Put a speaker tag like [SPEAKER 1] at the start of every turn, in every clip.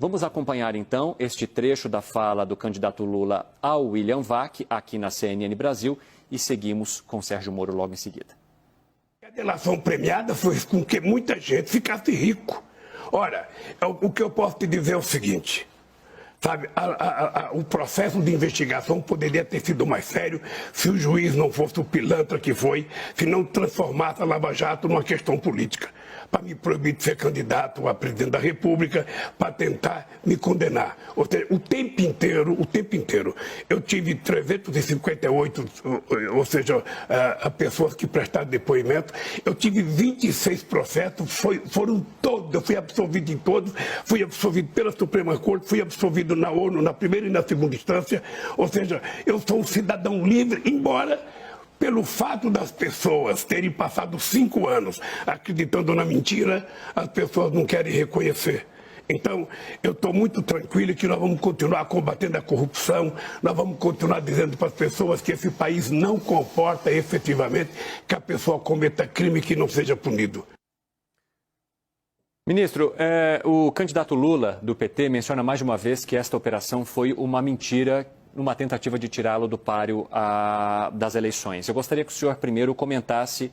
[SPEAKER 1] Vamos acompanhar então este trecho da fala do candidato Lula ao William Vac, aqui na CNN Brasil, e seguimos com Sérgio Moro logo em seguida.
[SPEAKER 2] A delação premiada fez com que muita gente ficasse rico. Ora, o que eu posso te dizer é o seguinte, sabe, o processo de investigação poderia ter sido mais sério se o juiz não fosse o pilantra que foi, se não transformasse a Lava Jato numa questão política, para me proibir de ser candidato a presidente da República, para tentar me condenar. Ou seja, o tempo inteiro, eu tive 358, ou seja, pessoas que prestaram depoimento, eu tive 26 processos, foram todos, eu fui absolvido em todos, fui absolvido pela Suprema Corte, fui absolvido na ONU, na primeira e na segunda instância, ou seja, eu sou um cidadão livre, embora pelo fato das pessoas terem passado 5 anos acreditando na mentira, as pessoas não querem reconhecer. Então, eu estou muito tranquilo que nós vamos continuar combatendo a corrupção, nós vamos continuar dizendo para as pessoas que esse país não comporta efetivamente que a pessoa cometa crime que não seja punido.
[SPEAKER 1] Ministro, o candidato Lula, do PT, menciona mais de uma vez que esta operação foi uma mentira, numa tentativa de tirá-lo do páreo das eleições. Eu gostaria que o senhor primeiro comentasse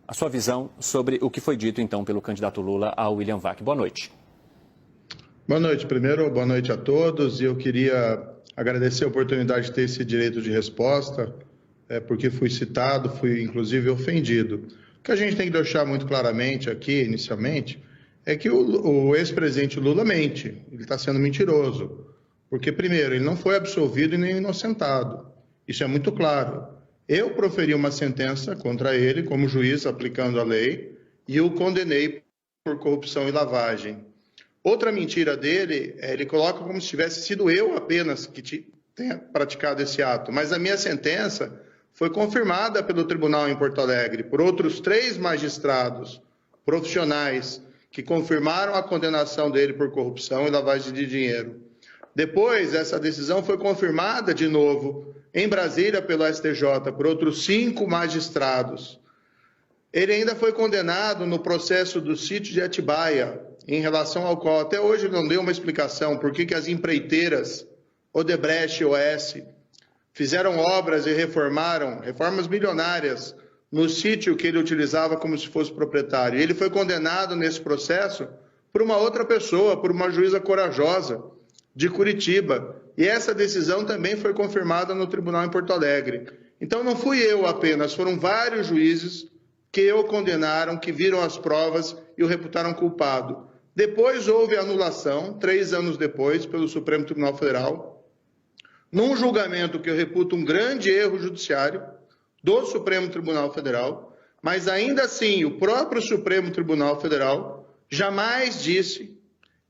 [SPEAKER 1] a sua visão sobre o que foi dito, então, pelo candidato Lula ao William Vac. Boa noite.
[SPEAKER 3] Boa noite. Primeiro, boa noite a todos. E eu queria agradecer a oportunidade de ter esse direito de resposta, porque fui citado, fui inclusive ofendido. O que a gente tem que deixar muito claramente aqui, inicialmente, é que o ex-presidente Lula mente, ele está sendo mentiroso. Porque, primeiro, ele não foi absolvido e nem inocentado. Isso é muito claro. Eu proferi uma sentença contra ele, como juiz, aplicando a lei, e o condenei por corrupção e lavagem. Outra mentira dele, ele coloca como se tivesse sido eu apenas que tenha praticado esse ato. Mas a minha sentença foi confirmada pelo tribunal em Porto Alegre, por outros 3 magistrados profissionais que confirmaram a condenação dele por corrupção e lavagem de dinheiro. Depois, essa decisão foi confirmada de novo em Brasília pelo STJ por outros 5 magistrados. Ele ainda foi condenado no processo do sítio de Atibaia, em relação ao qual até hoje não deu uma explicação por que as empreiteiras Odebrecht e OS fizeram obras e reformas milionárias no sítio que ele utilizava como se fosse proprietário. Ele foi condenado nesse processo por uma outra pessoa, por uma juíza corajosa, de Curitiba, e essa decisão também foi confirmada no tribunal em Porto Alegre. Então não fui eu apenas, foram vários juízes que o condenaram, que viram as provas e o reputaram culpado. Depois houve anulação, 3 anos depois, pelo Supremo Tribunal Federal, num julgamento que eu reputo um grande erro judiciário do Supremo Tribunal Federal, mas ainda assim o próprio Supremo Tribunal Federal jamais disse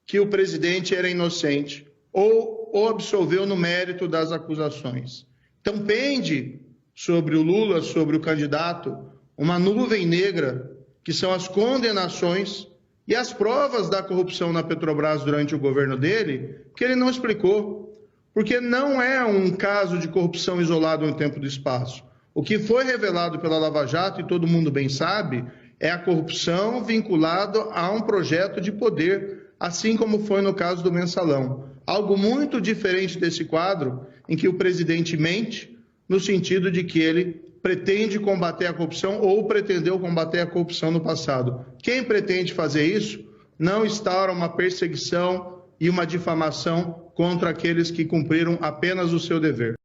[SPEAKER 3] que o presidente era inocente ou o absolveu no mérito das acusações. Então, pende sobre o Lula, sobre o candidato, uma nuvem negra, que são as condenações e as provas da corrupção na Petrobras durante o governo dele, que ele não explicou. Porque não é um caso de corrupção isolado no tempo e do espaço. O que foi revelado pela Lava Jato, e todo mundo bem sabe, é a corrupção vinculada a um projeto de poder, assim como foi no caso do Mensalão. Algo muito diferente desse quadro, em que o presidente mente, no sentido de que ele pretende combater a corrupção ou pretendeu combater a corrupção no passado. Quem pretende fazer isso não instaura uma perseguição e uma difamação contra aqueles que cumpriram apenas o seu dever.